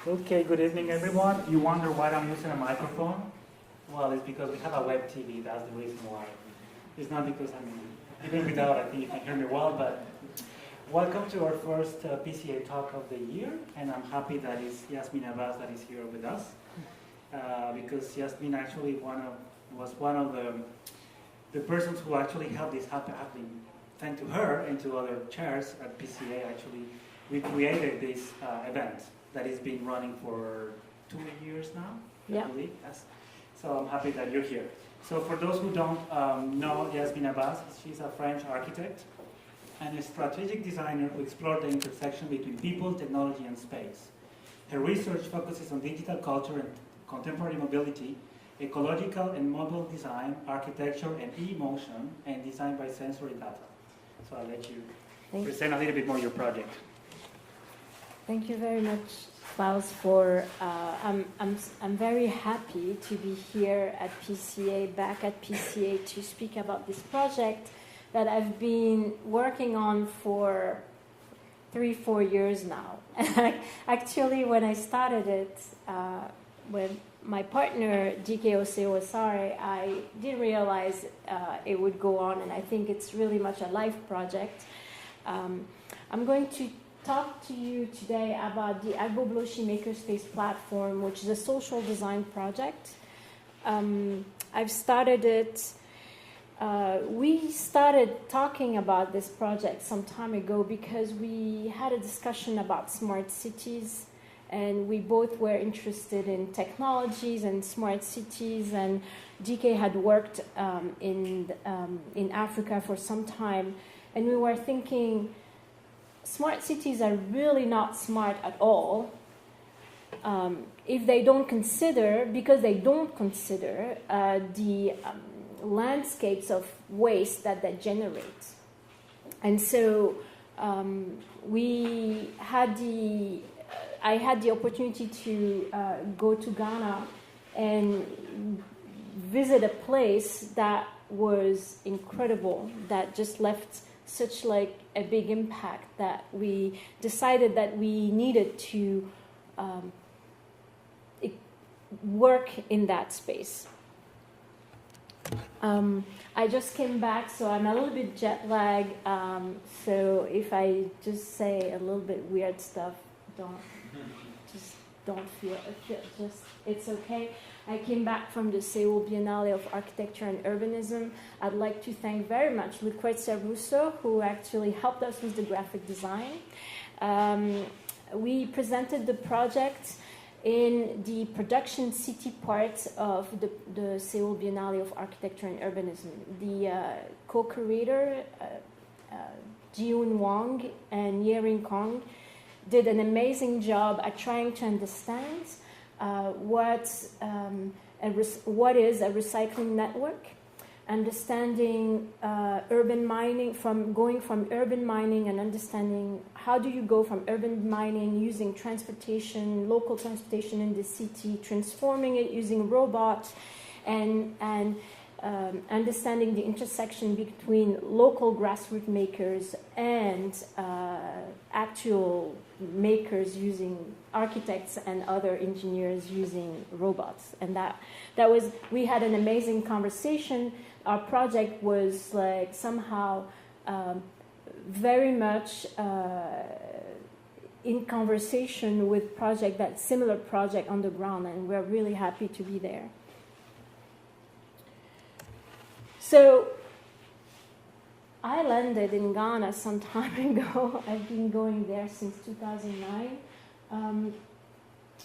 Okay, good evening everyone. You wonder why I'm using a microphone? Well, it's because we have a web TV, that's the reason why. It's not because even without, I think you can hear me well, but welcome to our first PCA talk of the year, and I'm happy that it's Yasmine Abbas that is here with us, because Yasmine actually was one of the persons who actually helped this happening. Thanks to her and to other chairs at PCA, actually, we created this event that has been running for 2 years now, I believe. Yes. So I'm happy that you're here. So for those who don't know Yasmine Abbas, she's a French architect and a strategic designer who explored the intersection between people, technology, and space. Her research focuses on digital culture and contemporary mobility, ecological and mobile design, architecture and e-motion, and design by sensory data. So I'll let you present a little bit more your project. Thank you very much, Klaus. I'm very happy to be here at PCA, back at PCA, to speak about this project that I've been working on for 3-4 years now. Actually, when I started it with my partner, GK Osari, I didn't realize it would go on, and I think it's really much a life project. I'm going to talk to you today about the Agbogbloshie Makerspace Platform, which is a social design project. I've started it. We started talking about this project some time ago because we had a discussion about smart cities, and we both were interested in technologies and smart cities, and GK had worked in Africa for some time, and we were thinking smart cities are really not smart at all if they don't consider, because they don't consider the landscapes of waste that they generate. And so I had the opportunity to go to Ghana and visit a place that was incredible, that just left such like a big impact that we decided that we needed to work in that space. I just came back, so I'm a little bit jet lagged. So if I just say a little bit weird stuff, don't feel it's okay. I came back from the Seoul Biennale of Architecture and Urbanism. I'd like to thank very much Lucrezia Russo, who actually helped us with the graphic design. We presented the project in the production city part of the Seoul Biennale of Architecture and Urbanism. The co-curator, Jiun Wang and Yering Kong, did an amazing job at trying to understand what is a recycling network, understanding urban mining, going from urban mining and understanding how do you go from urban mining using transportation, local transportation in the city, transforming it using robots, and understanding the intersection between local grassroots makers and actual makers using architects and other engineers using robots. And that was, we had an amazing conversation. Our project was like somehow very much in conversation with similar project on the ground, and we're really happy to be there. So I landed in Ghana some time ago. I've been going there since 2009.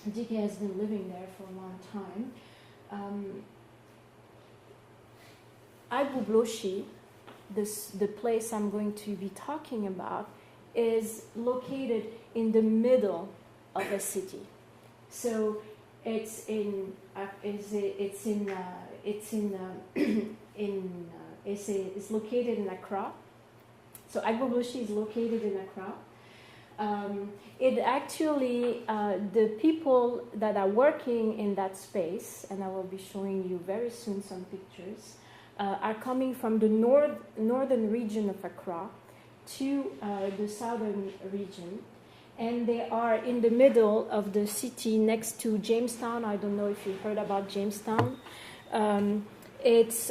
GK has been living there for a long time. Agbogbloshie, the place I'm going to be talking about, is located in the middle of a city. So it's located in Accra. So Agbogbloshie is located in Accra. It actually, the people that are working in that space, and I will be showing you very soon some pictures, are coming from the northern region of Accra to the southern region. and they are in the middle of the city next to Jamestown. I don't know if you heard about Jamestown. It's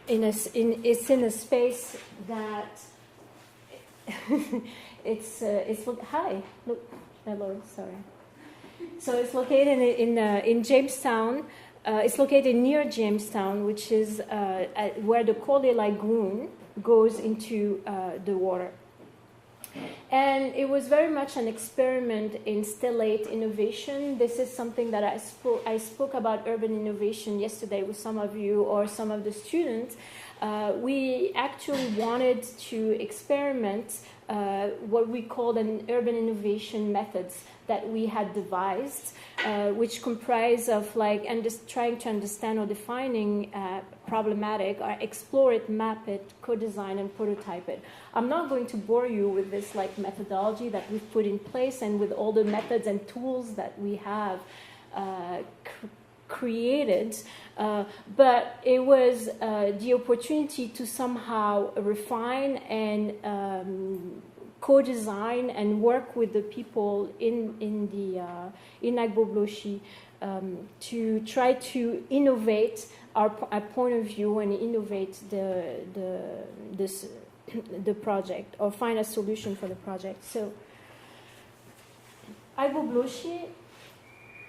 in a space that hi, look, hello, sorry. So it's located in Jamestown. It's located near Jamestown, which is where the Collier Lagoon goes into the water. And it was very much an experiment in stellate innovation. This is something that I spoke about urban innovation yesterday with some of you or some of the students. We actually wanted to experiment what we called an urban innovation methods that we had devised, which comprise of trying to understand or defining problematic, or explore it, map it, co-design, and prototype it. I'm not going to bore you with this methodology that we've put in place and with all the methods and tools that we have created, but it was the opportunity to somehow refine and co-design and work with the people in Agbogbloshie to try to innovate our point of view and innovate the project, or find a solution for the project. So Agbogbloshie,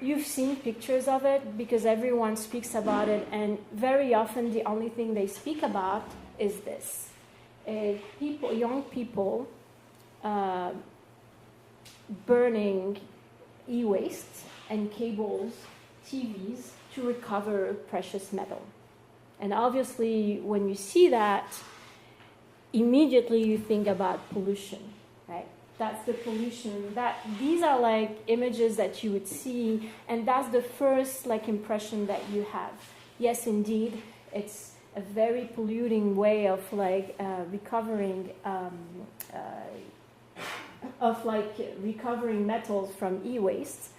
you've seen pictures of it because everyone speaks about it, and very often the only thing they speak about is this. Young people burning e-waste and cables, TVs, to recover precious metal. And obviously, when you see that, immediately you think about pollution, right? That's the pollution. These are images that you would see, and that's the first impression that you have. Yes, indeed, it's a very polluting way of recovering recovering metals from e-waste.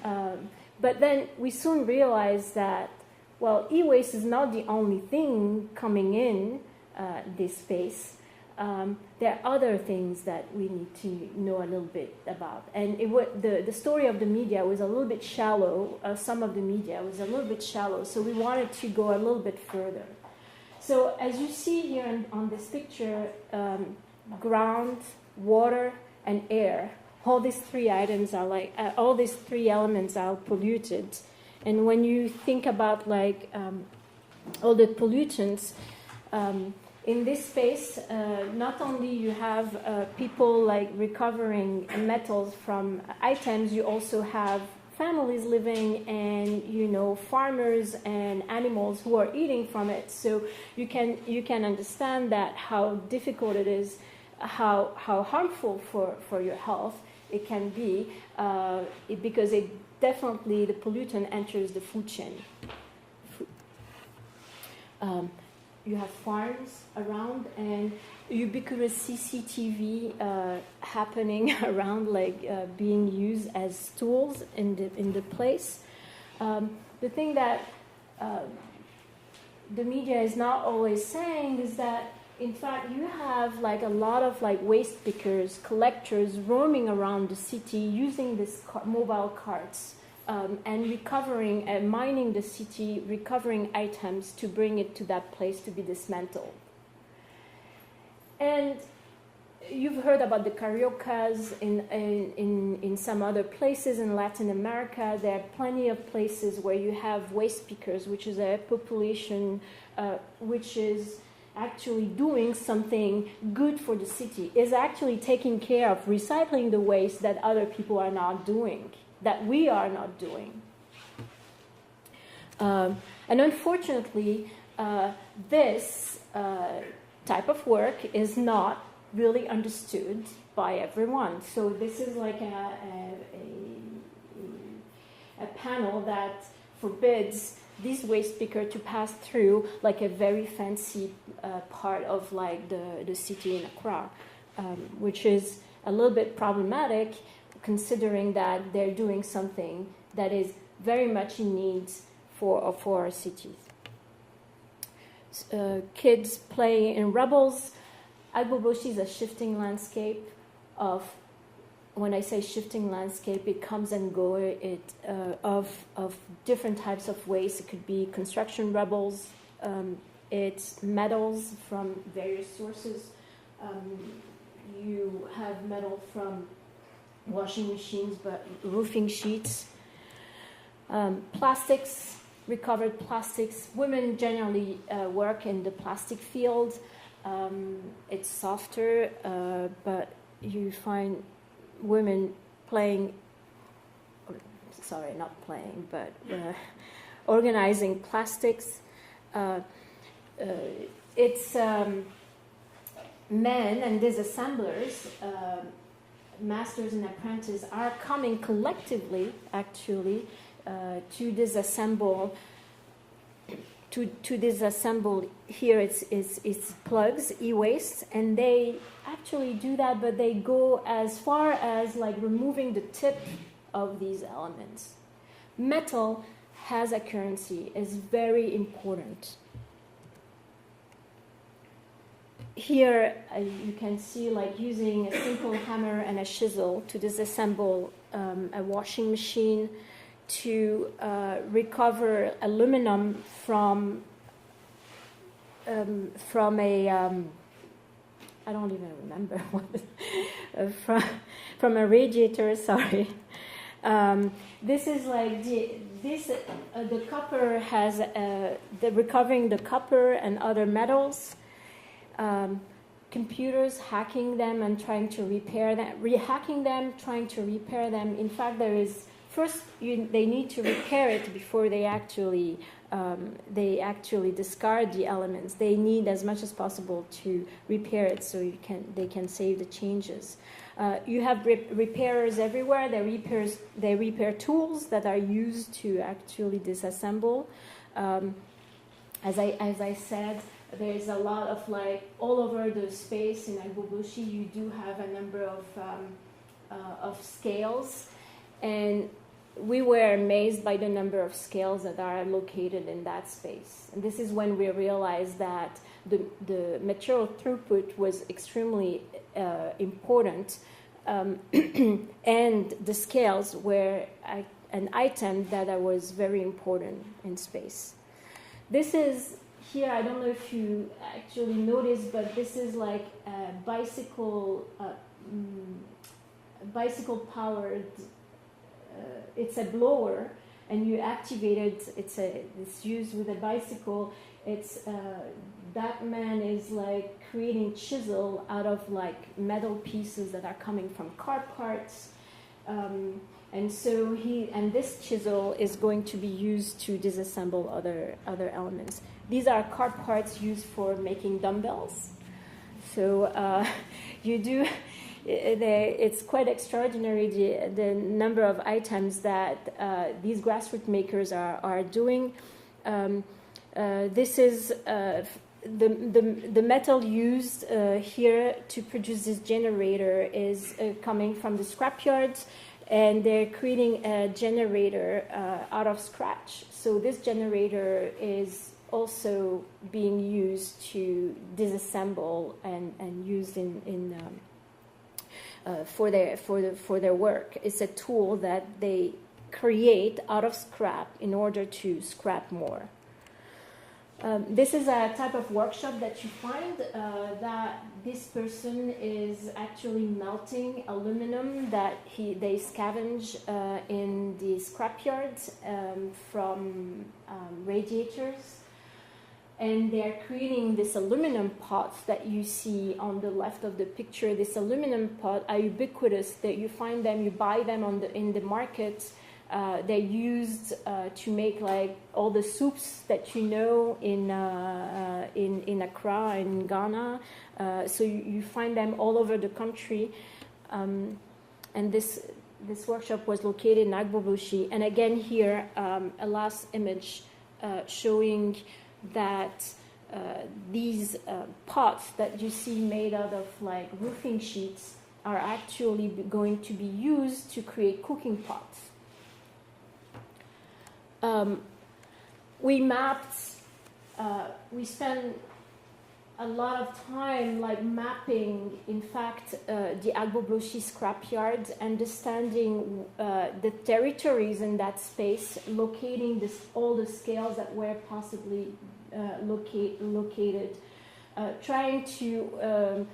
But then we soon realized that, well, e-waste is not the only thing coming in this space. There are other things that we need to know a little bit about. And the story of the media was a little bit shallow. Some of the media was a little bit shallow, so we wanted to go a little bit further. So as you see here on this picture, ground, water, and air, all these three items are all these three elements are polluted. And when you think about all the pollutants, in this space, not only you have people recovering metals from items, you also have families living and farmers and animals who are eating from it. So you can understand that how difficult it is, how harmful for your health it can be, because the pollutant enters the food chain. You have farms around and ubiquitous CCTV happening around, being used as tools in the place. The thing that the media is not always saying is that, in fact, you have a lot of waste pickers, collectors roaming around the city using these mobile carts. And recovering and mining the city, recovering items to bring it to that place to be dismantled. And you've heard about the cariocas in some other places in Latin America. There are plenty of places where you have waste pickers, which is a population which is actually doing something good for the city, is actually taking care of recycling the waste that other people are not doing, that we are not doing. And unfortunately, this type of work is not really understood by everyone. So this is a panel that forbids this waste picker to pass through a very fancy part of the city in Accra, which is a little bit problematic, considering that they're doing something that is very much in need for our cities. Kids play in rubbles. Agbogbloshie is a shifting landscape of, when I say shifting landscape, it comes and goes of different types of waste. It could be construction rubbles, it's metals from various sources. You have metal from washing machines, but roofing sheets, plastics, recovered plastics. Women generally work in the plastic field. It's softer, but you find women organizing plastics. It's men and disassemblers, masters and apprentices, are coming collectively, actually, to disassemble. To disassemble here, it's plugs, e-waste, and they actually do that, but they go as far as like removing the tip of these elements. Metal has a currency, is very important. Here you can see like using a simple hammer and a chisel to disassemble a washing machine, to recover aluminum from a I don't even remember what from a radiator. Sorry, this is like the copper has the recovering the copper and other metals. Computers hacking them and trying to repair them, hacking them, trying to repair them. In fact, there is. First, they need to repair it before they actually discard the elements. They need as much as possible to repair it so they can save the changes. You have repairers everywhere. They repair tools that are used to actually disassemble. As I said, there is a lot of like all over the space in Agbogbloshie. You do have a number of scales, and we were amazed by the number of scales that are located in that space. And this is when we realized that the material throughput was extremely important, and the scales were an item that was very important in space. This is here, I don't know if you actually noticed, but this is like a bicycle powered. It's a blower, and you activate it. It's used with a bicycle. It's that man is like creating chisel out of like metal pieces that are coming from car parts, and so this chisel is going to be used to disassemble other elements. These are car parts used for making dumbbells. So you do. It's quite extraordinary the number of items that these grassroots makers are doing. This is the metal used here to produce this generator is coming from the scrapyards, and they're creating a generator out of scratch. So this generator is also being used to disassemble and used for their work. It's a tool that they create out of scrap in order to scrap more. This is a type of workshop that you find that this person is actually melting aluminum that they scavenge in the scrapyards from radiators. And they're creating this aluminum pots that you see on the left of the picture. This aluminum pot are ubiquitous. That you find them, you buy them in the market. They're used to make like all the soups that you know in Accra, in Ghana. So you find them all over the country. And this workshop was located in Agbogbloshie. And again here, a last image showing that these pots that you see made out of like roofing sheets are actually going to be used to create cooking pots. We mapped, we spent a lot of time like mapping, in fact, the Agbogbloshie Scrapyard, understanding the territories in that space, locating all the scales that were possibly located, trying to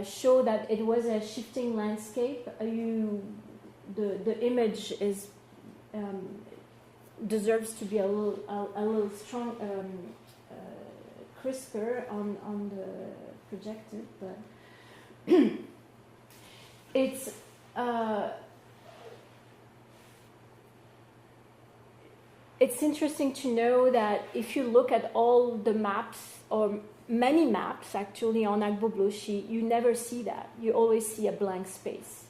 show that it was a shifting landscape. The image is deserves to be a little strong, crisper on the projected, but it's interesting to know that if you look at all the maps, or many maps actually on Agbogbloshie, you never see that. You always see a blank space.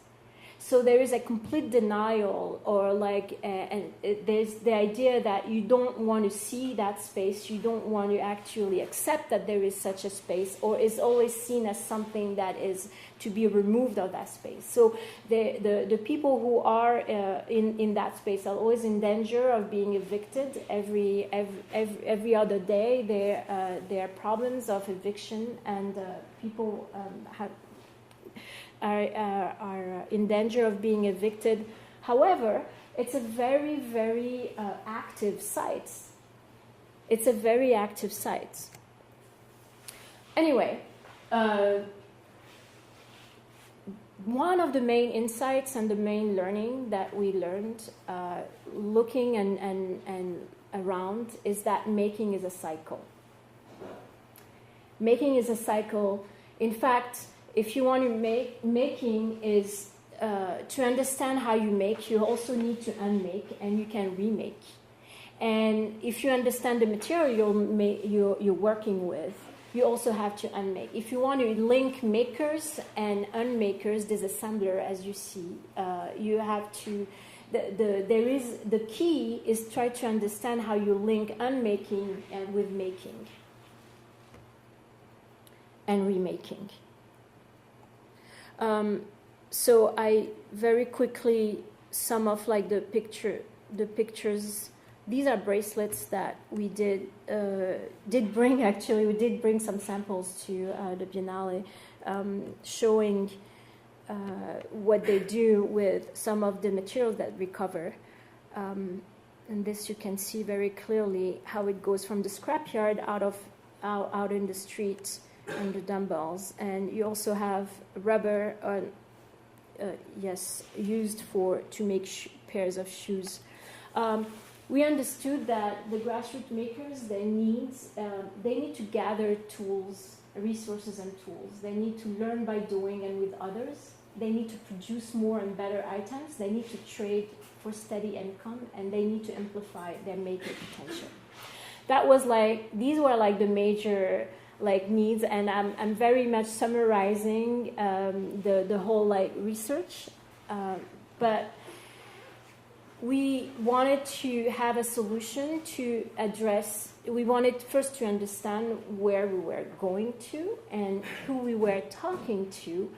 So there is a complete denial, or there's the idea that you don't want to see that space, you don't want to actually accept that there is such a space, or is always seen as something that is to be removed of that space. So the people who are in that space are always in danger of being evicted. Every other day there are problems of eviction, and people are in danger of being evicted. However, it's a very, very active site. It's a very active site. Anyway, one of the main insights and the main learning that we learned looking and around is that making is a cycle. Making is a cycle. In fact, if you want to making is to understand how you make, you also need to unmake, and you can remake. And if you understand the material you're working with, you also have to unmake. If you want to link makers and unmakers, disassembler, as you see, you have to. The key is try to understand how you link unmaking and with making and remaking. So I very quickly sum up like the pictures. These are bracelets that we did bring. Actually, we did bring some samples to the Biennale, showing what they do with some of the materials that we cover. And this you can see very clearly how it goes from the scrapyard out in the street, and the dumbbells. And you also have rubber, used to make pairs of shoes. We understood that the grassroots makers, they need to gather tools, resources and tools. They need to learn by doing and with others. They need to produce more and better items. They need to trade for steady income, and they need to amplify their maker potential. These were the major needs, and I'm very much summarizing the whole research, but we wanted to have a solution to address. We wanted first to understand where we were going to and who we were talking to,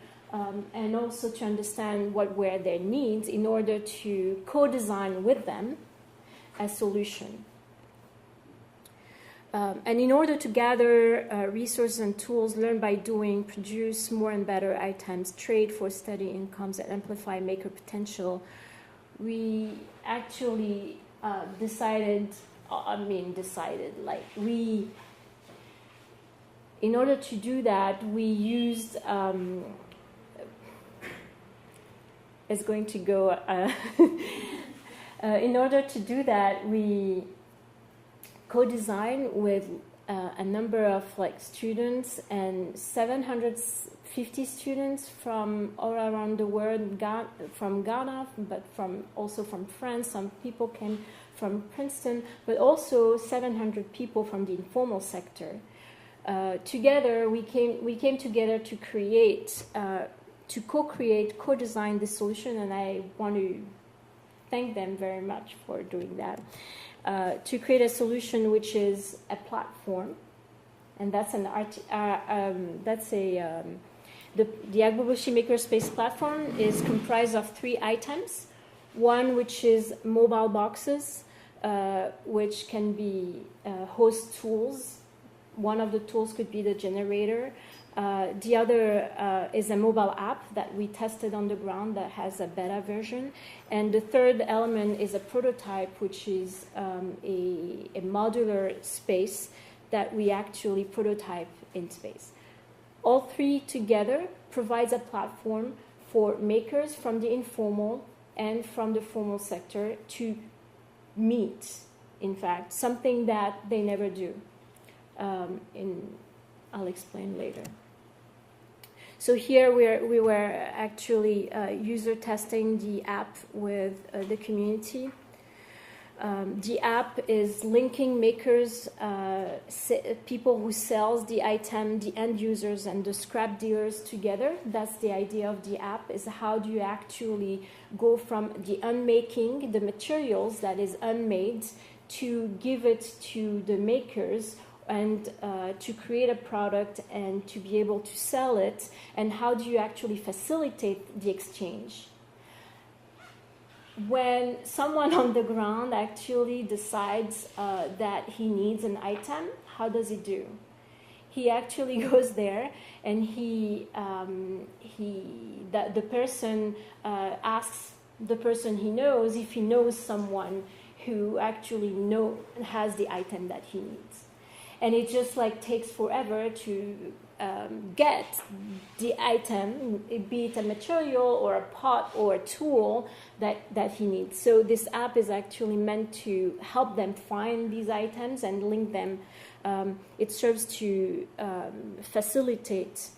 and also to understand what were their needs in order to co-design with them a solution. And in order to gather resources and tools, learn by doing, produce more and better items, trade for steady incomes, and amplify maker potential, we actually in order to do that, we used, it's going to go, in order to do that, we co-design with a number of students, and 750 students from all around the world, from Ghana, but also from France. Some people came from Princeton, but also 700 people from the informal sector. Together, we came together to co-design this solution, and I want to thank them very much for doing that. To create a solution which is a platform, and that's the Agbogbloshie Makerspace Platform is comprised of 3 items. One which is mobile boxes, which can be host tools One of the tools could be the generator. The other is a mobile app that we tested on the ground that has a beta version. And the third element is a prototype, which is a modular space that we actually prototype in space. All three together provides a platform for makers from the informal and from the formal sector to meet, in fact, something that they never do. I'll explain later. So here we were actually user testing the app with the community. The app is linking makers, people who sells the item, the end users, and the scrap dealers together. That's the idea of the app, is how do you actually go from the unmaking, the materials that is unmade, to give it to the makers and to create a product and to be able to sell it, and how do you actually facilitate the exchange? When someone on the ground actually decides that he needs an item, how does he do? He actually goes there and the person asks the person he knows if he knows someone who actually has the item that he needs. And it just like takes forever to get the item, be it a material or a pot or a tool that he needs. So this app is actually meant to help them find these items and link them. It serves to facilitate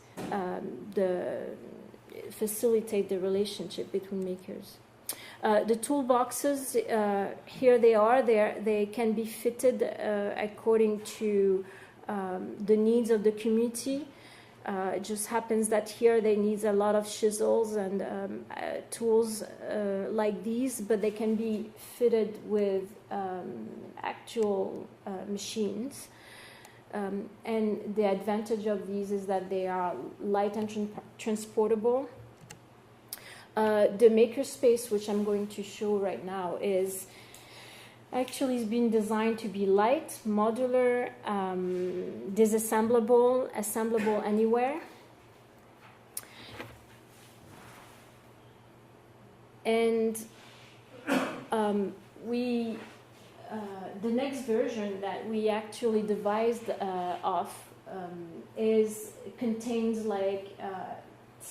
the relationship between makers. The toolboxes, here they are. They can be fitted according to the needs of the community. It just happens that here they need a lot of chisels and tools like these, but they can be fitted with actual machines. And the advantage of these is that they are light and transportable. The makerspace, which I'm going to show right now, is actually has been designed to be light, modular, disassemblable, assemblable anywhere. And the next version that we actually devised contains like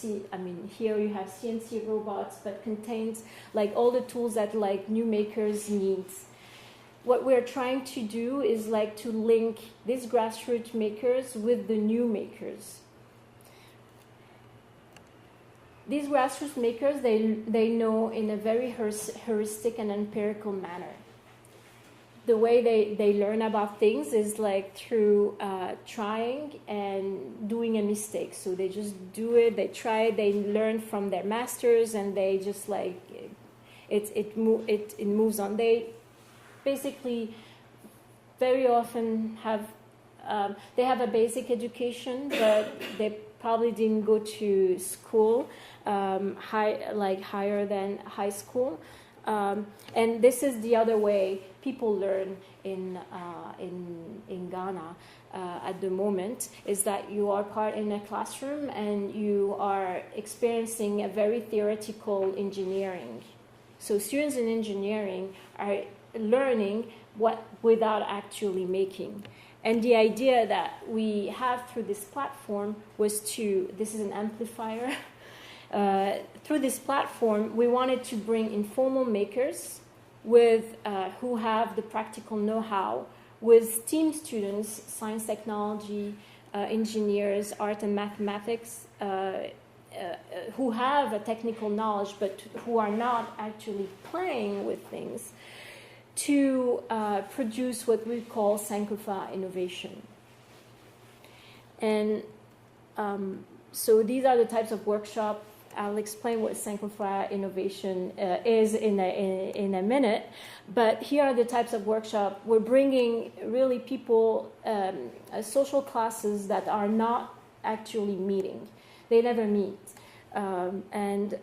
here you have CNC robots, but contains like all the tools that like new makers need. What we're trying to do is like to link these grassroots makers with the new makers. These grassroots makers, they know in a very heuristic and empirical manner. The way they learn about things is like through trying and doing a mistake. So they just do it, they try, they learn from their masters, and they just like it moves on. They basically very often have they have a basic education, but they probably didn't go to school higher than high school. And this is the other way people learn in Ghana at the moment, is that you are part in a classroom and you are experiencing a very theoretical engineering. So students in engineering are learning without actually making. And the idea that we have through this platform was this is an amplifier. Through this platform, we wanted to bring informal makers who have the practical know-how with STEAM students, science, technology, engineers, art and mathematics, who have a technical knowledge but who are not actually playing with things, to produce what we call Sankofa Innovation. And so these are the types of workshops. I'll explain what Sankofa Innovation is in a minute. But here are the types of workshops. We're bringing really people, social classes that are not actually meeting. They never meet. and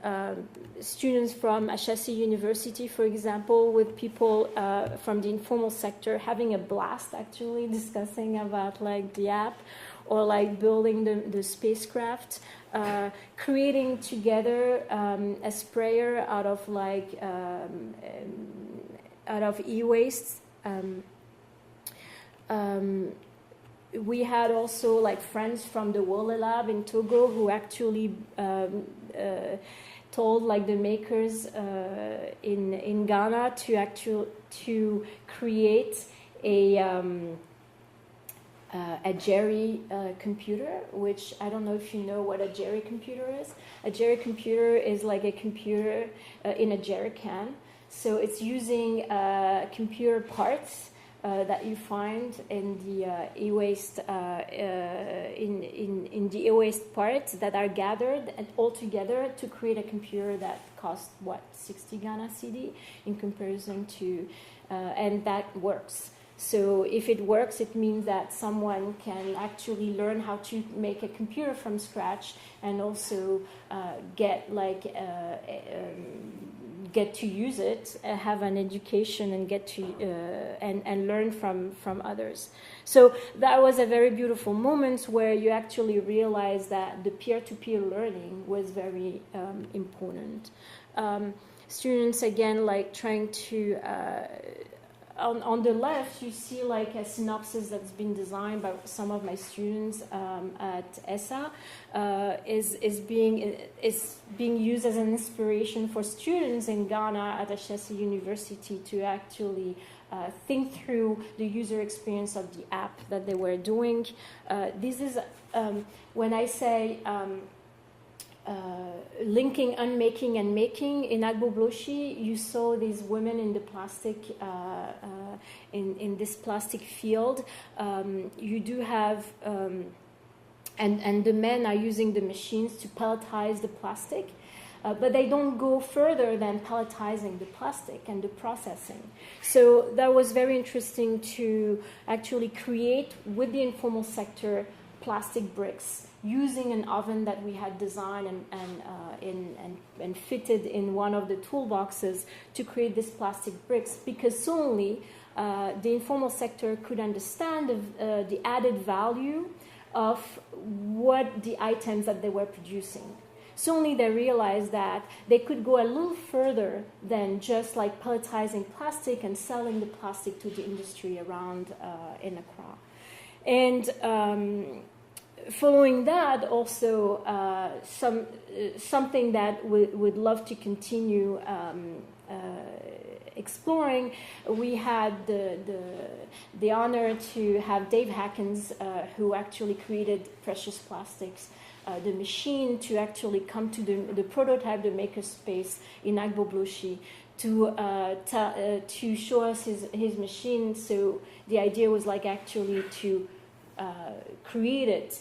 students from Agbogbloshie University, for example, with people from the informal sector having a blast actually discussing about like the app or like building the spacecraft, creating together a sprayer out of like out of e-waste. We had also like friends from the Wole Lab in Togo who actually told like the makers in Ghana to create a Jerry computer, which I don't know if you know what a Jerry computer is. A Jerry computer is like a computer in a jerry can. So it's using computer parts that you find in the e-waste in the e-waste parts that are gathered and all together to create a computer that costs what 60 Ghana cedi in comparison to and that works. So if it works, it means that someone can actually learn how to make a computer from scratch and also get to use it, have an education, and get to and learn from others. So that was a very beautiful moment where you actually realize that the peer-to-peer learning was very important. Students again like trying to. On the left, you see like a synopsis that's been designed by some of my students at ESA, is being used as an inspiration for students in Ghana at Agbogbloshie University to actually think through the user experience of the app that they were doing. This is when I say. Linking unmaking and making in Agbogbloshie, you saw these women in the plastic in this plastic field. You do have and the men are using the machines to pelletize the plastic, but they don't go further than pelletizing the plastic and the processing. So that was very interesting to actually create with the informal sector plastic bricks using an oven that we had designed and fitted in one of the toolboxes to create these plastic bricks, because suddenly the informal sector could understand the added value of what the items that they were producing. Suddenly they realized that they could go a little further than just like pelletizing plastic and selling the plastic to the industry around in Accra. And following that, also something that would love to continue exploring. We had the honor to have Dave Hackens, who actually created Precious Plastics, the machine, to actually come to the prototype, the makerspace in Agbogbloshie, to show us his machine. So the idea was like actually to create it.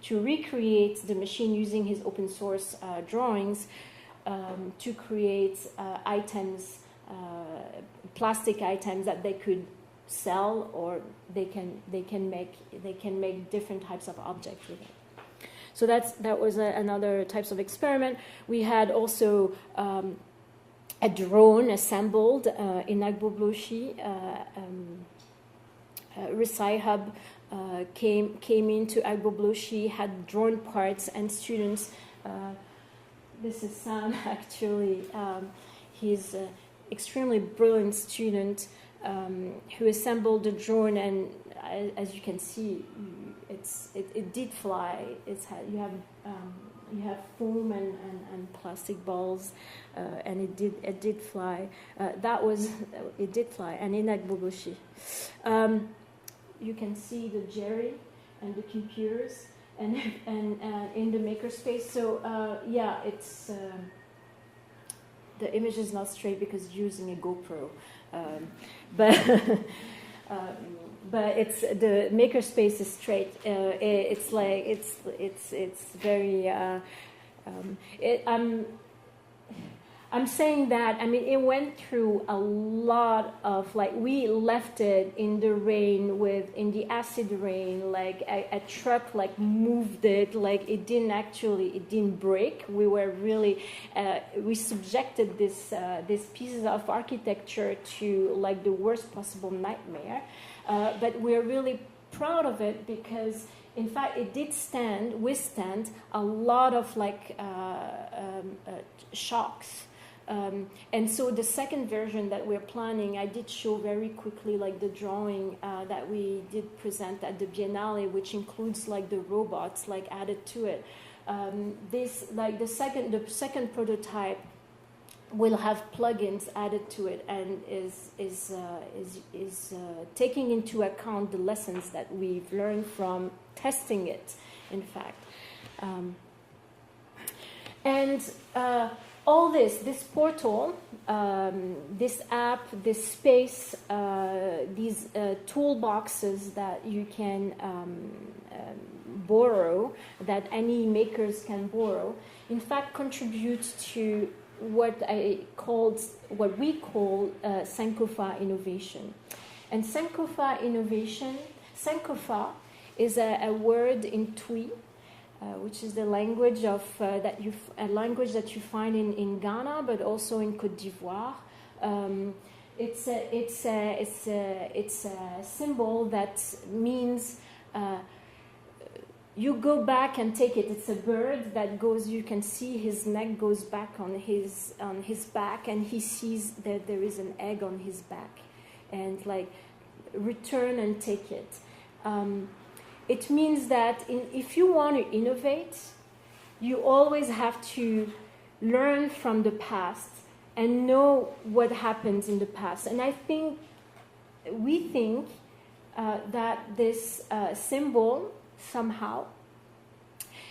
To recreate the machine using his open source drawings to create items, plastic items that they could sell, or they can make different types of objects with it. So that was another types of experiment. We had also a drone assembled in Agbogbloshie. Hub came into Agbogbloshie, had drone parts, and students. This is Sam actually. He's an extremely brilliant student who assembled the drone, and as you can see, it did fly. You have foam and plastic balls, and it did fly. It did fly, and in Agbogbloshie. You can see the Jerry and the computers and in the makerspace. So it's the image is not straight because it's using a GoPro, but it's the makerspace is straight. It's like it's very. I'm saying that, I mean, it went through a lot of, like, we left it in the rain in the acid rain, like a truck, like, moved it, like, it didn't break. We were really, we subjected these pieces of architecture to, like, the worst possible nightmare. But we're really proud of it because, in fact, it did withstand a lot of, like, shocks. And so the second version that we're planning, I did show very quickly, like, the drawing that we did present at the Biennale, which includes, like, the robots, like, added to it. This, like, the second prototype will have plugins added to it and is taking into account the lessons that we've learned from testing it, in fact. All this portal, this app, this space, these toolboxes that you can borrow, that any makers can borrow, in fact contributes to what we call Sankofa Innovation. And Sankofa Innovation, Sankofa is a word in Twi, which is the language that you find in Ghana, but also in Côte d'Ivoire. It's a symbol that means you go back and take it. It's a bird that goes. You can see his neck goes back on his back, and he sees that there is an egg on his back, and like return and take it. It means that if you want to innovate, you always have to learn from the past and know what happens in the past. And we think that this symbol somehow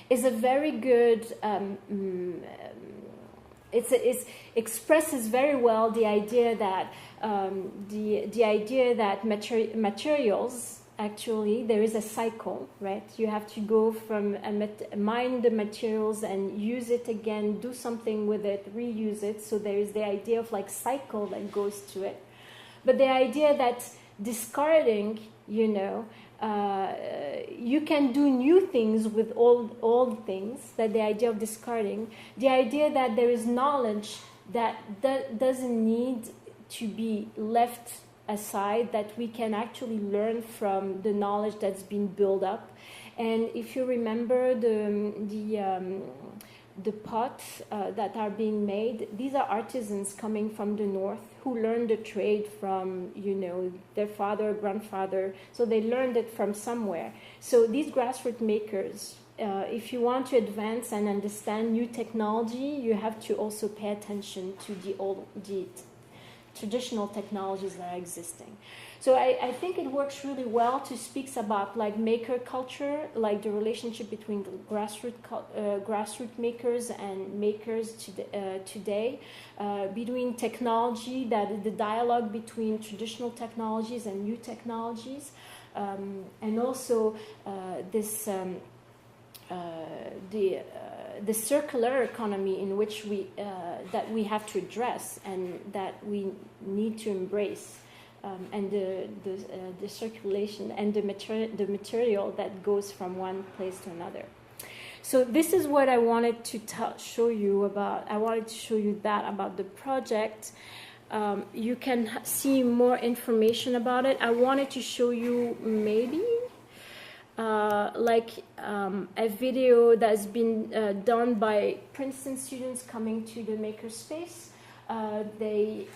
is a very good, it expresses very well the idea that materials, actually, there is a cycle, right? You have to go from mine the materials and use it again, do something with it, reuse it. So there is the idea of like cycle that goes to it. But the idea that discarding, you can do new things with old things, that the idea of discarding, the idea that there is knowledge that doesn't need to be left aside, that we can actually learn from the knowledge that's been built up. And if you remember the pots that are being made, these are artisans coming from the north who learned the trade from, their father, grandfather. So they learned it from somewhere. So these grassroots makers, if you want to advance and understand new technology, you have to also pay attention to the traditional technologies that are existing. So I think it works really well to speak about like maker culture, like the relationship between grassroots makers and makers today, between technology, that the dialogue between traditional technologies and new technologies, and also the circular economy in which that we have to address and that we need to embrace, and the circulation and the material that goes from one place to another. So this is what I wanted to show you about. I wanted to show you that about the project. You can see more information about it. I wanted to show you maybe a video that's been done by Princeton students coming to the Makerspace. They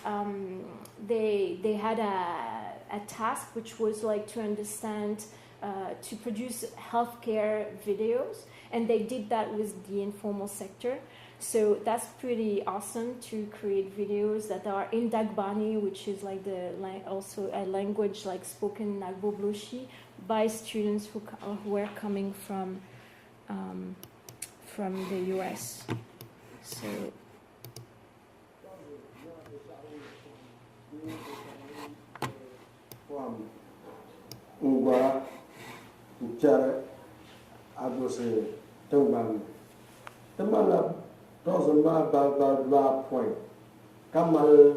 had a task which was like to understand, to produce healthcare videos, and they did that with the informal sector. So that's pretty awesome to create videos that are in Dagbani, which is like also a language like spoken in Agbogbloshie by students who were coming from the US. So. Doesn't matter about point. kamal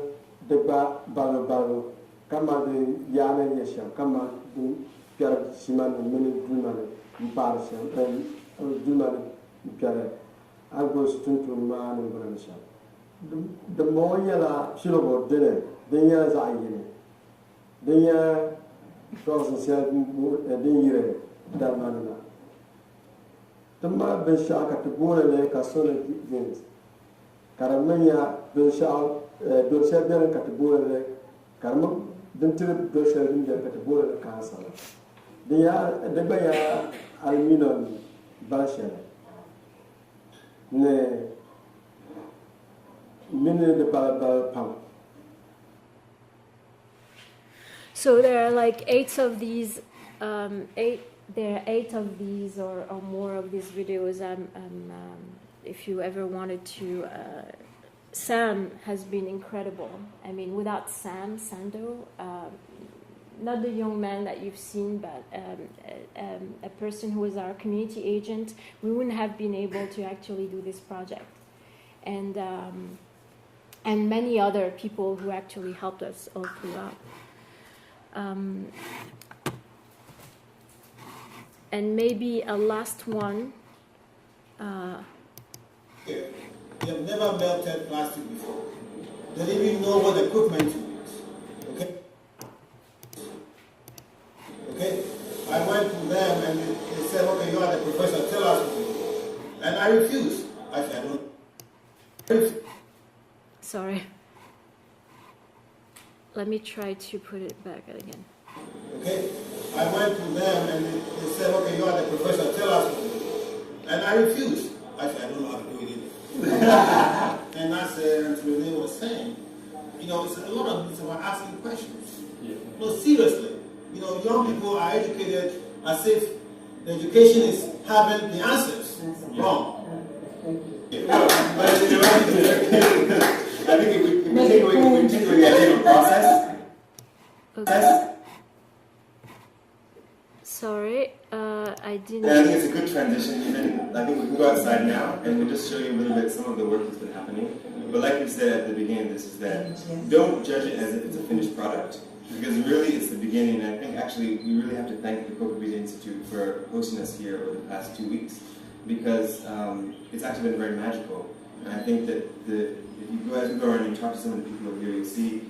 deba balo kamal de yana yesham kamal de piara siman mini dumane mpar sham dumane piara agos tuntu man ngran sham the moya la shilobo dene denya za yene denya tos sel denyire dalmanana tama ben shaka to bona le ka sona gens karamanya ben shaka do shebel ka to bona le karma den tire do shebel ka to bona le ka sala de baya aluminium bashe ne mine de pump. So there are like 8 of these, there are 8 of these or more of these videos. If you ever wanted to, Sam has been incredible. I mean, without Sam Sando, not the young man that you've seen, but a person who is our community agent, we wouldn't have been able to actually do this project. And many other people who actually helped us all throughout. And maybe a last one. They have never melted plastic before. They don't even know what equipment to use. Okay? Okay? I went to them and they said, okay, you are the professor, tell us what to do. And I refused. I said, I don't. Sorry. Let me try to put it back again. Okay? I went to them and they said, okay, you are the professor, tell us what to do. And I refused. I said, I don't know how to do it either. And that's what Renee was saying. You know, it's a lot of it's about asking questions. Yeah. No, seriously. You know, young people are educated as if the education is having the answers. Yeah. Wrong. Yeah. I think if we take away the idea of process. Okay. Sorry, I didn't. And I think it's a good transition. Even I think we can go outside now and we'll just show you a little bit some of the work that's been happening. But like we said at the beginning, this is that don't judge it as if it's a finished product, because really it's the beginning. And I think actually we really have to thank the Coca-Cola Institute for hosting us here over the past 2 weeks, because it's actually been very magical. And I think that if you go, as we go around and you talk to some of the people over here, you'll see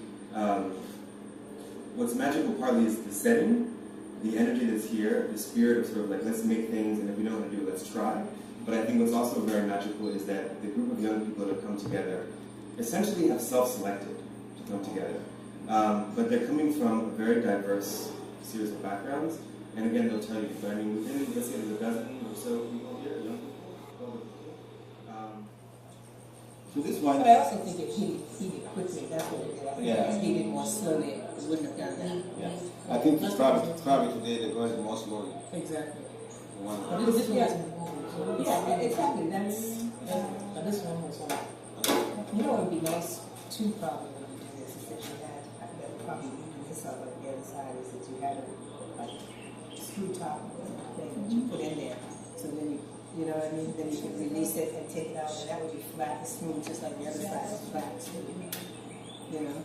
what's magical partly is the setting, the energy that's here, the spirit of sort of like, let's make things, and if we don't know how to do it, let's try. But I think what's also very magical is that the group of young people that have come together essentially have self-selected to come together. But they're coming from a very diverse series of backgrounds. And again, they'll tell you, I mean, within, let's say, there's a dozen or so people here, young people. So this one. But I also think it heated quickly. That's what it did. I think if it heated more slowly, it wouldn't have done that. Yeah. I think it's probably today they're going more slowly. Exactly. But this one yeah, exactly. But this one was you know what would be nice too, probably when you do this, is that you had, probably you do this on the other side, is that you had a screw top thing that you put in there. So then you know what I mean? Then you could release it and take it out, and that would be flat and smooth, just like the other side is flat. You know?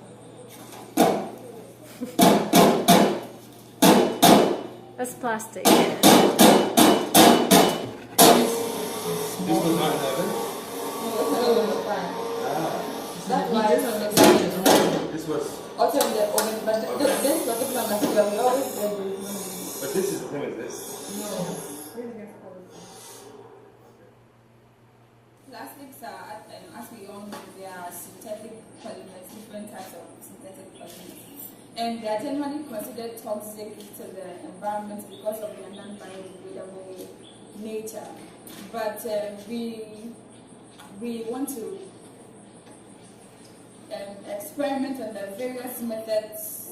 That's plastic. this was not heaven. That's why This was. I'll tell you that over, but this particular material, we always do. But this is the thing with this. Plastics are, as we all know, they are synthetic polymers, different types of synthetic polymers. And they are generally considered toxic to the environment because of their non-biodegradable nature. But we want to experiment on the various methods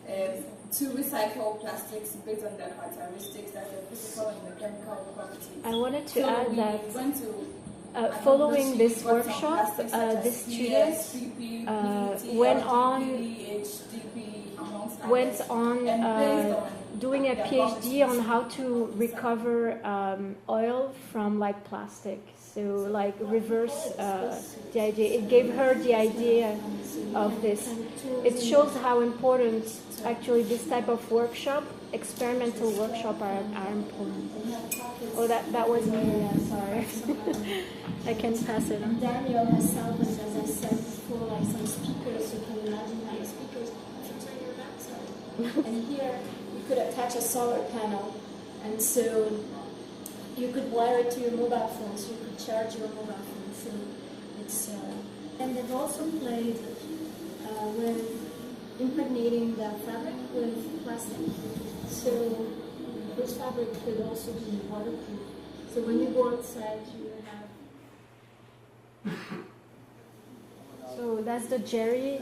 to recycle plastics based on their characteristics, as the physical and the chemical properties. I wanted to add that went to following this workshop, this student went on doing a PhD on how to recover oil from like plastic. So like reverse the idea. It gave her the idea of this. It shows how important actually this type of workshop, experimental workshop, are important. Oh, that was me. Yeah, sorry. I can pass it on. Daniel has sampled, as I said before, like some speakers. You can imagine how the speakers turn your backside. And here you could attach a solar panel, and so you could wire it to your mobile phone, so you could charge your mobile phone. So it's and they've also played with impregnating the fabric with plastic. So this fabric could also be waterproof. So when you go outside, you have. So that's the Jerry,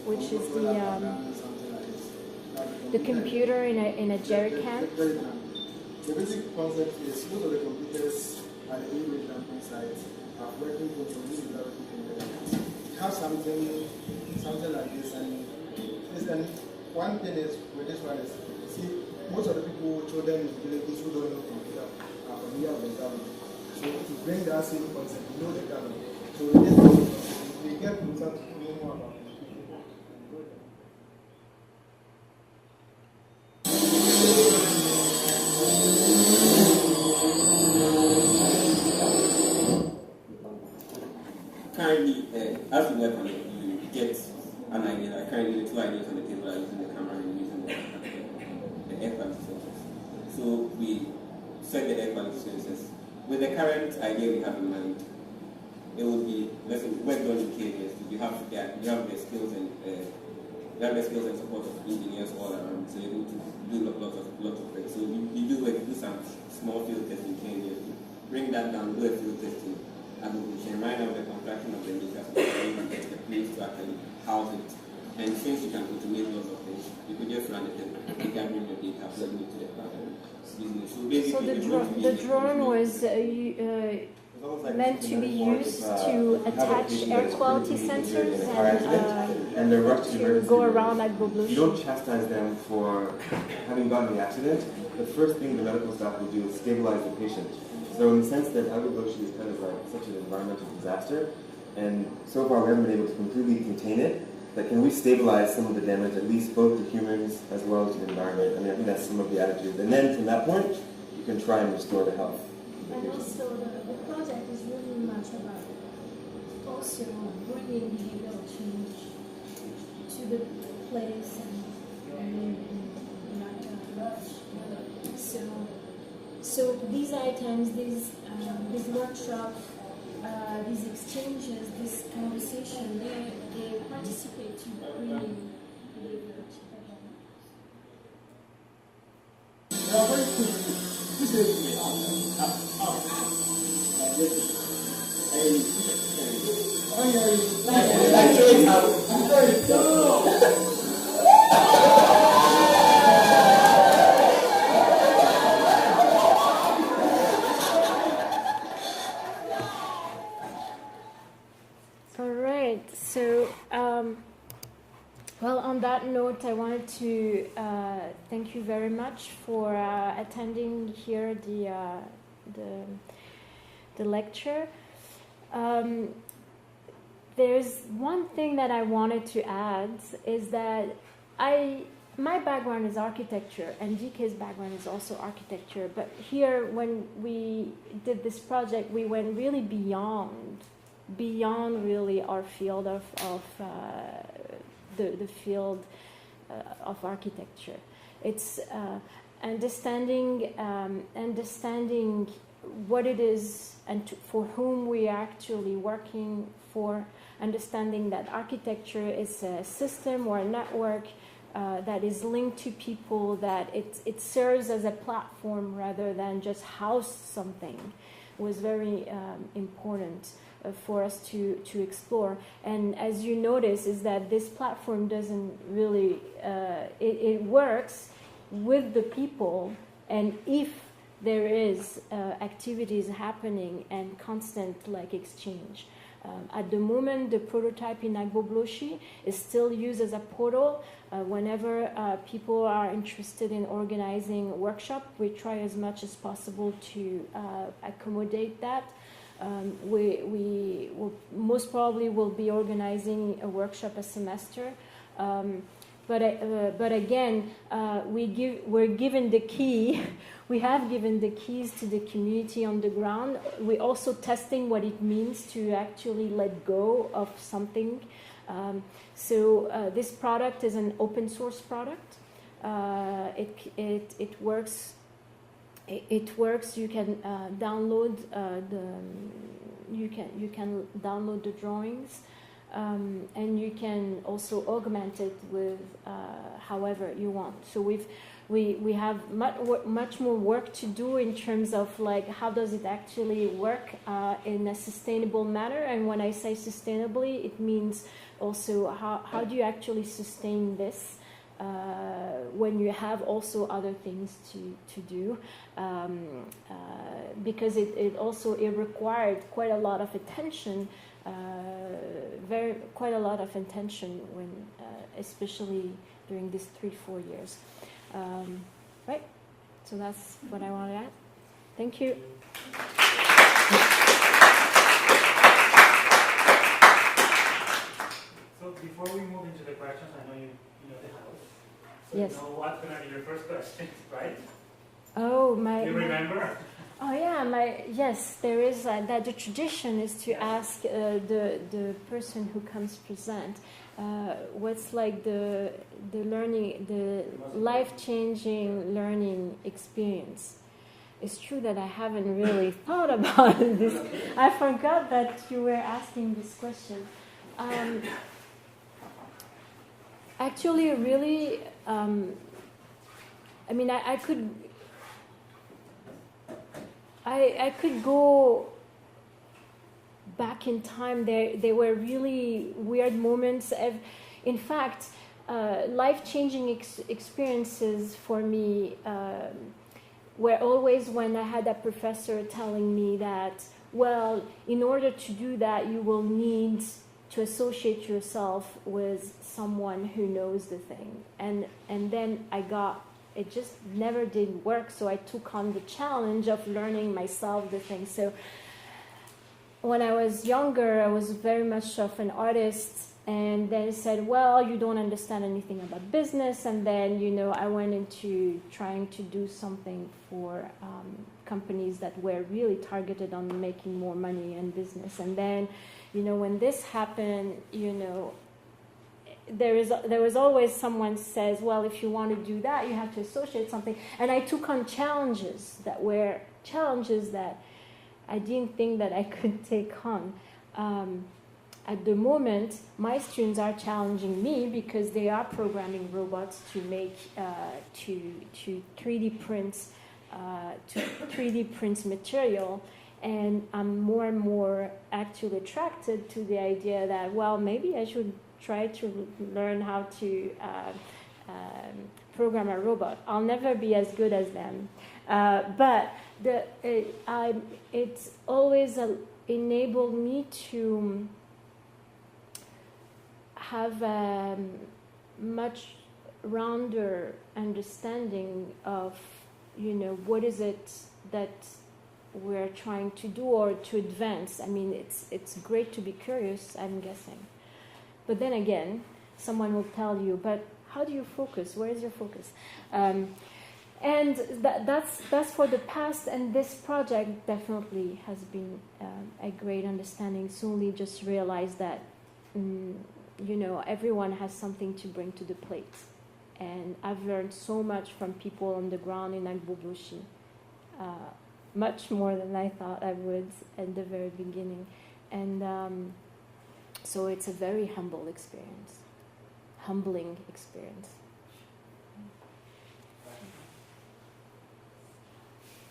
which is the computer in a jerry can. The basic concept is most of the computers at the image dumping sites are working with digital intelligence. You have something like this, and one thing is with this one is, see, most of the people, children in villages who don't know computer are familiar with the government. So to bring that same concept, you know the government. So with this, they get closer to know more about it. Currently, as you work on it, you get an idea. Like currently, the two ideas on the table are using the camera and using the air quality sensors. So we set the air quality sensors. With the current idea we have in mind, it would be, let's say, work done in cages. You have the skills and support of engineers all around, so you're able to do lots of work. So you do some small field testing cages, bring that down, do a field testing. And right now the construction of the meters, you can get a place to actually house it. And since you can automate lots of things, you could just run it and you can bring the data, plug it to the cloud. So basically, the drone was meant to be used to attach air quality sensors and to go around Agbogbloshie. You don't chastise them for having gotten the accident. The first thing the medical staff will do is stabilize the patient. So in the sense that Agbogbloshie is kind of like such an environmental disaster, and so far we haven't been able to completely contain it, but can we stabilize some of the damage, at least both to humans as well as to the environment? I mean, I think that's some of the attitude. And then from that point, you can try and restore the health. And also the project is really much about also bringing behavioral change to the place and so these items, this workshop, these exchanges, this conversation, they participate to bringing behavioral change. Well, on that note, I wanted to thank you very much for attending here the lecture. There's one thing that I wanted to add is that my background is architecture and DK's background is also architecture. But here, when we did this project, we went really beyond really our field of the field of architecture. It's understanding what it is and for whom we are actually working for, understanding that architecture is a system or a network that is linked to people, that it serves as a platform rather than just house something, was very important for us to explore. And as you notice is that this platform doesn't really, it works with the people, and if there is activities happening and constant like exchange. At the moment, the prototype in Agbogbloshie is still used as a portal. Whenever people are interested in organizing a workshop, we try as much as possible to accommodate that. We will most probably will be organizing a workshop a semester. But again, we're given the key. We have given the keys to the community on the ground. We're also testing what it means to actually let go of something. So this product is an open source product. It works. It works. You can download you can download the drawings. And you can also augment it with however you want. So we have much more work to do in terms of like how does it actually work in a sustainable manner. And when I say sustainably, it means also how do you actually sustain this when you have also other things to do, because it required quite a lot of attention. Quite a lot of attention when, especially during these 3-4 years, right? So that's what I wanted to add. Thank you. So before we move into the questions, I know you know the house. So Yes. you know what's going to be your first question, right? Oh, Do you remember? Oh yeah, yes. There is that the tradition is to ask the person who comes present what's like the learning, the life-changing learning experience. It's true that I haven't really thought about this. I forgot that you were asking this question. Actually, really, I mean, I could go back in time. There were really weird moments. In fact, life-changing experiences for me were always when I had a professor telling me that, well, in order to do that, you will need to associate yourself with someone who knows the thing. And then it just never did work, so I took on the challenge of learning myself the thing. So when I was younger, I was very much of an artist, and then said, well, you don't understand anything about business, and then, I went into trying to do something for companies that were really targeted on making more money and business. And then, when this happened, there was always someone says, well, if you want to do that, you have to associate something. And I took on challenges that were challenges that I didn't think that I could take on. At the moment, my students are challenging me because they are programming robots to make to 3D print material. And I'm more and more actually attracted to the idea that, well, maybe I should try to learn how to program a robot. I'll never be as good as them, but it's always enabled me to have a much rounder understanding of, what is it that we're trying to do or to advance. I mean, it's great to be curious, I'm guessing. But then again, someone will tell you, but how do you focus? Where is your focus? And that's for the past, and this project definitely has been a great understanding. Solely just realized that, everyone has something to bring to the plate. And I've learned so much from people on the ground in Agbogbloshie, much more than I thought I would at the very beginning. And so it's a very humbling experience.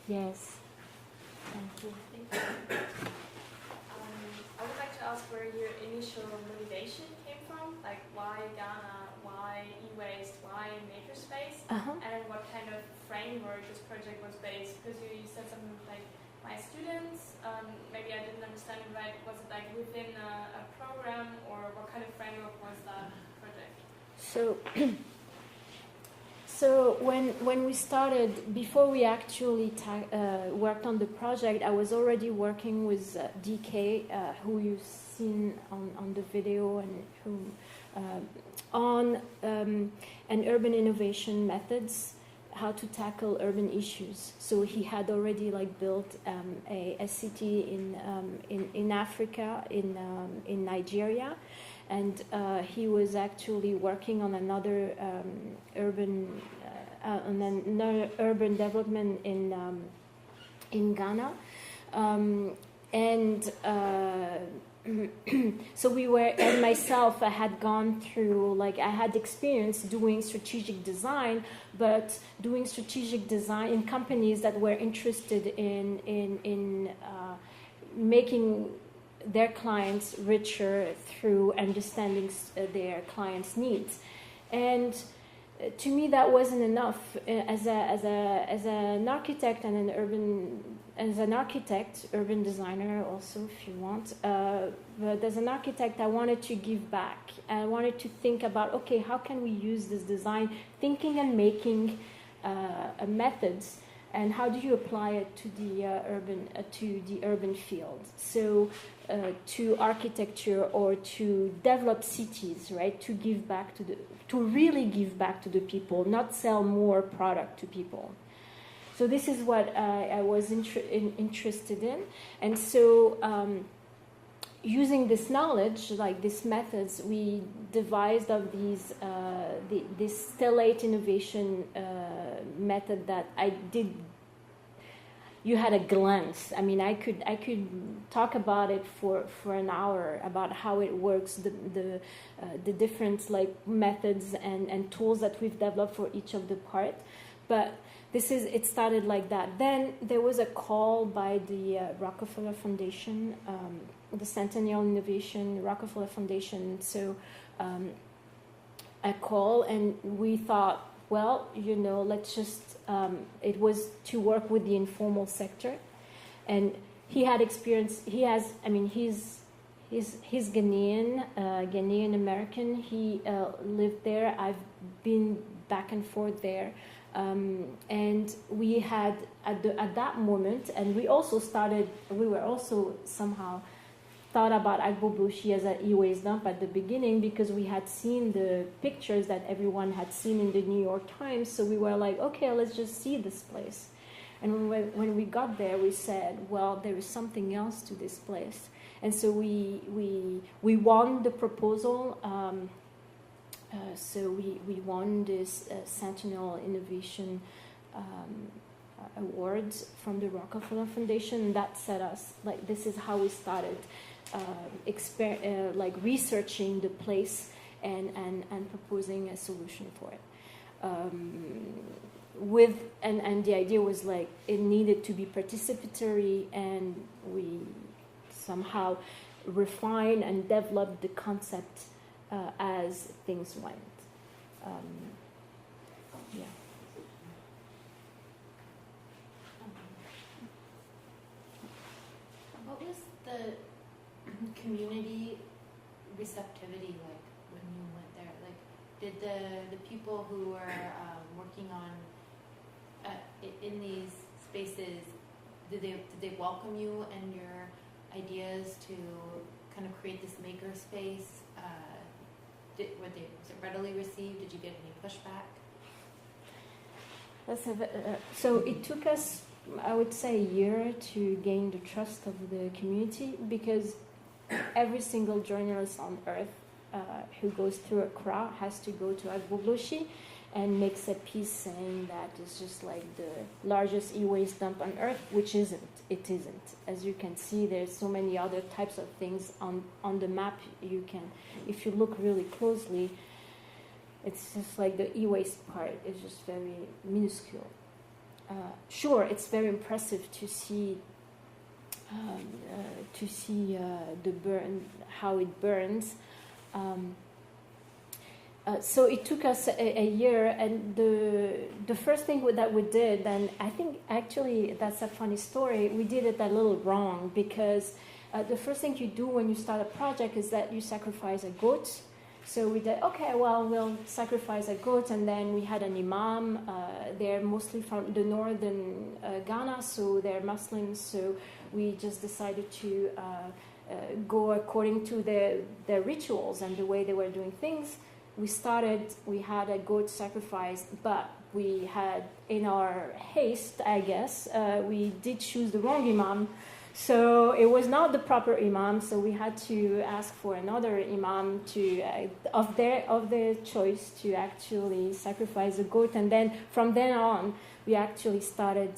Yes. Thank you. I would like to ask where your initial motivation came from, like why Ghana, why e-waste, why Makerspace, and what kind of framework this project was based. Because you said something like my students, maybe I didn't understand it right, was it like within a program, or what kind of framework was that project? So when we started, before we actually worked on the project, I was already working with DK, who you've seen on the video, and who on an urban innovation methods, how to tackle urban issues. So he had already like built a city in Africa, in Nigeria, and he was actually working on another urban development in Ghana, and so we were, and myself, I had gone through, like, I had experience doing strategic design, but doing strategic design in companies that were interested in making their clients richer through understanding their clients' needs. And to me, that wasn't enough. As an architect and urban designer also, if you want. But as an architect, I wanted to give back. I wanted to think about, okay, how can we use this design thinking and making methods, and how do you apply it to the urban field? So to architecture, or to develop cities, right? To give back to really give back to the people, not sell more product to people. So this is what I was interested in, and so using this knowledge, like these methods, we devised of these this stellate innovation method that I did. You had a glance. I mean, I could talk about it for an hour about how it works, the different like methods and tools that we've developed for each of the part, but. It started like that. Then there was a call by the Rockefeller Foundation, the Centennial Innovation, Rockefeller Foundation. So a call, and we thought, well, let's just, it was to work with the informal sector. And he had experience, he's Ghanaian American. He lived there. I've been back and forth there. And we had at that moment, and we were also somehow thought about Agbogbloshie as an e-waste dump at the beginning, because we had seen the pictures that everyone had seen in the New York Times. So we were like, okay, let's just see this place. And when we got there, we said, well, there is something else to this place. And so we won the proposal. So we won this Centennial Innovation Awards from the Rockefeller Foundation, and that set us, like, this is how we started researching the place and proposing a solution for it. And the idea was like it needed to be participatory, and we somehow refined and developed the concept as things went. Yeah. What was the community receptivity like when you went there? Like, did the people who were working on in these spaces, did they welcome you and your ideas to kind of create this maker space? Was it readily received? Did you get any pushback? So it took us, I would say, a year to gain the trust of the community, because every single journalist on earth who goes through Accra has to go to Agbogbloshie and makes a piece saying that it's just like the largest e-waste dump on earth, which isn't. It isn't. As you can see, there's so many other types of things on the map. You can, if you look really closely, it's just like the e-waste part is just very minuscule. Sure, it's very impressive to see the burn, how it burns. So it took us a year, and the first thing that we did, and I think actually that's a funny story, we did it a little wrong, because the first thing you do when you start a project is that you sacrifice a goat. So we did, okay, well, we'll sacrifice a goat, and then we had an imam. They're mostly from the northern Ghana, so they're Muslims. So we just decided to go according to their rituals and the way they were doing things. We had a goat sacrifice, but we had, in our haste, I guess, we did choose the wrong imam. So it was not the proper imam, so we had to ask for another imam to of their choice to actually sacrifice the goat, and then from then on we actually started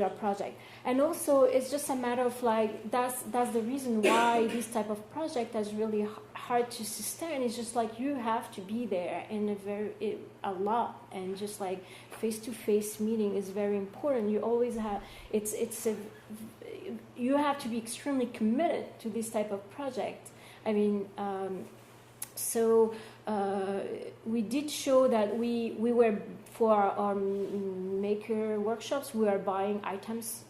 our project. And also it's just a matter of like that's the reason why this type of project is really hard to sustain. It's just like you have to be there in a lot, and just like face-to-face meeting is very important. You always have you have to be extremely committed to this type of project. I mean, we did show that we were, for our maker workshops, we are buying items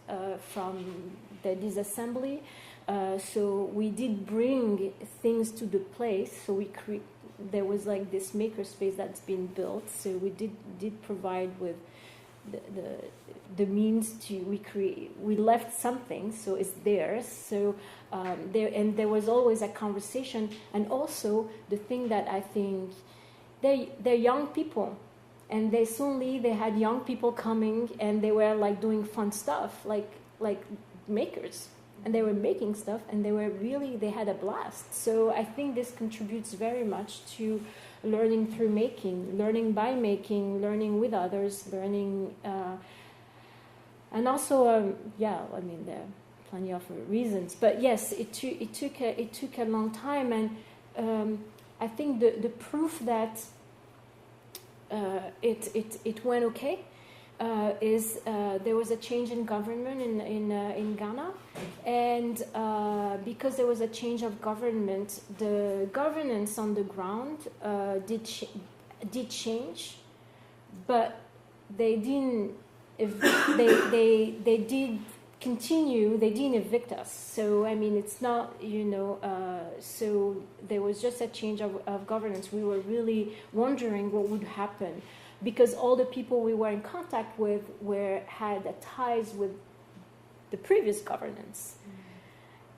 from the disassembly. So we did bring things to the place. So there was like this makerspace that's been built. So we did provide with the means to we left something, so it's theirs. So there was always a conversation, and also the thing that I think they're young people, and they had young people coming, and they were like doing fun stuff, like makers, and they were making stuff, and they had a blast. So I think this contributes very much to learning through making, learning by making, learning with others, learning, and also, I mean, there are plenty of reasons. But yes, it took a long time, and I think the proof that it went okay is there was a change in government in Ghana, and because there was a change of government, the governance on the ground did change, but they didn't. They did continue. They didn't evict us. So I mean, it's not So there was just a change of governance. We were really wondering what would happen, because all the people we were in contact with had ties with the previous governance.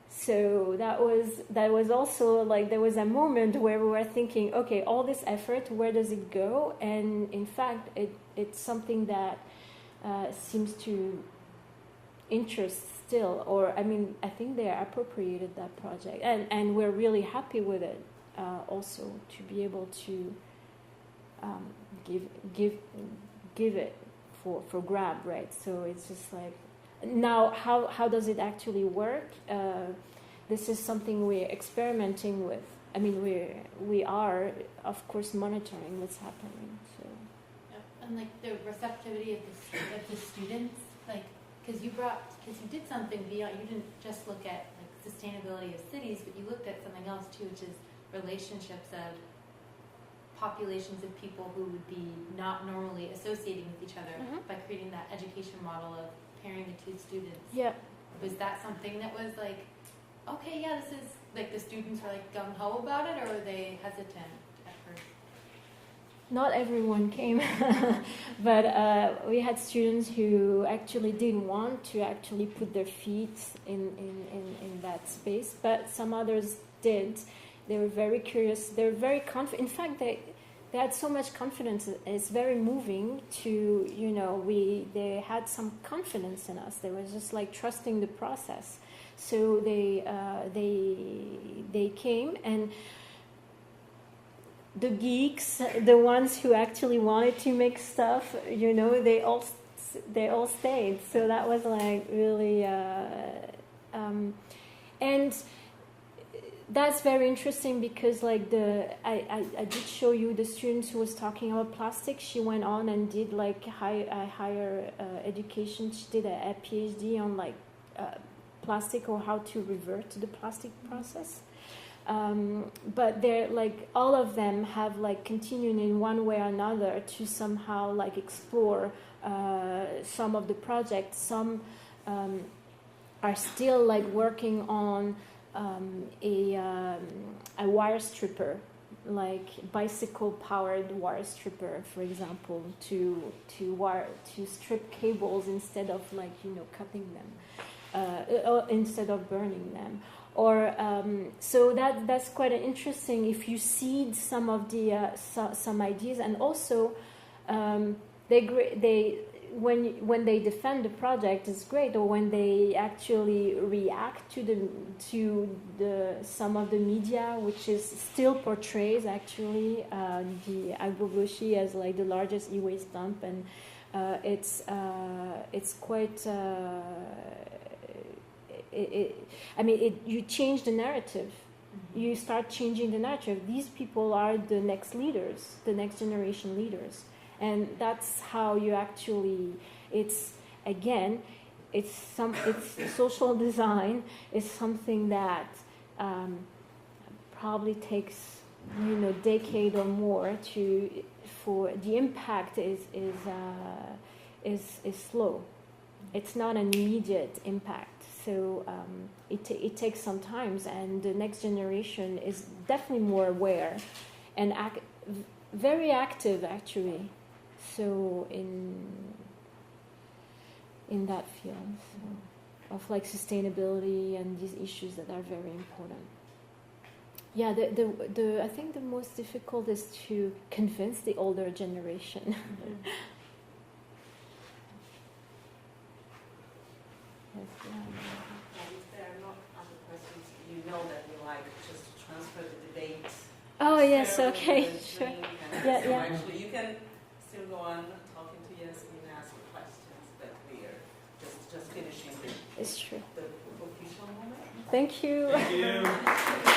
So that was also like, there was a moment where we were thinking, okay, all this effort, where does it go? And in fact, it's something that seems to interest still, or I mean, I think they appropriated that project, and we're really happy with it. Also, to be able to give it for grab, right? So it's just like, now how does it actually work? This is something we're experimenting with. I mean, we are of course monitoring what's happening. So. And like the receptivity of the students, like because you did something beyond. You didn't just look at like sustainability of cities, but you looked at something else too, which is relationships of populations of people who would be not normally associating with each other, by creating that education model of pairing the two students. Yeah. Was that something that was like, okay, yeah, this is like, the students were like gung-ho about it, or were they hesitant at first? Not everyone came, but we had students who actually didn't want to actually put their feet in that space, but some others did. They were very curious. They were very confident. In fact, they had so much confidence. It's very moving to, they had some confidence in us. They were just like trusting the process. So they came, and the geeks, the ones who actually wanted to make stuff, they all stayed. So that was like really, and that's very interesting, because like I did show you the students who was talking about plastic. She went on and did like higher education. She did a PhD on like plastic, or how to revert to the plastic process. But they're like, all of them have like continued in one way or another to somehow like explore some of the projects. Some are still like working on a wire stripper, like bicycle-powered wire stripper, for example, to strip cables instead of like cutting them, instead of burning them. Or so that's quite interesting if you seed some of the some ideas, and also when they defend the project is great, or when they actually react to the some of the media, which is still portrays actually the Agbogbloshie as like the largest e-waste dump, and it's quite. You change the narrative. You start changing the narrative. These people are the next leaders, the next generation leaders. And that's how you actually, it's social design is something that probably takes, decade or more for the impact is slow. It's not an immediate impact. So it takes some time, and the next generation is definitely more aware and very active, actually. So in that field of like sustainability and these issues that are very important. Yeah, I think the most difficult is to convince the older generation. Mm-hmm. Yes, yeah. And if there are not other questions, that we like just to transfer the debate. Oh yes, okay, sure. Yeah, so actually you can still go on talking to Yasmine and ask questions, but we are just finishing it's true. the official moment. Thank you. Thank you.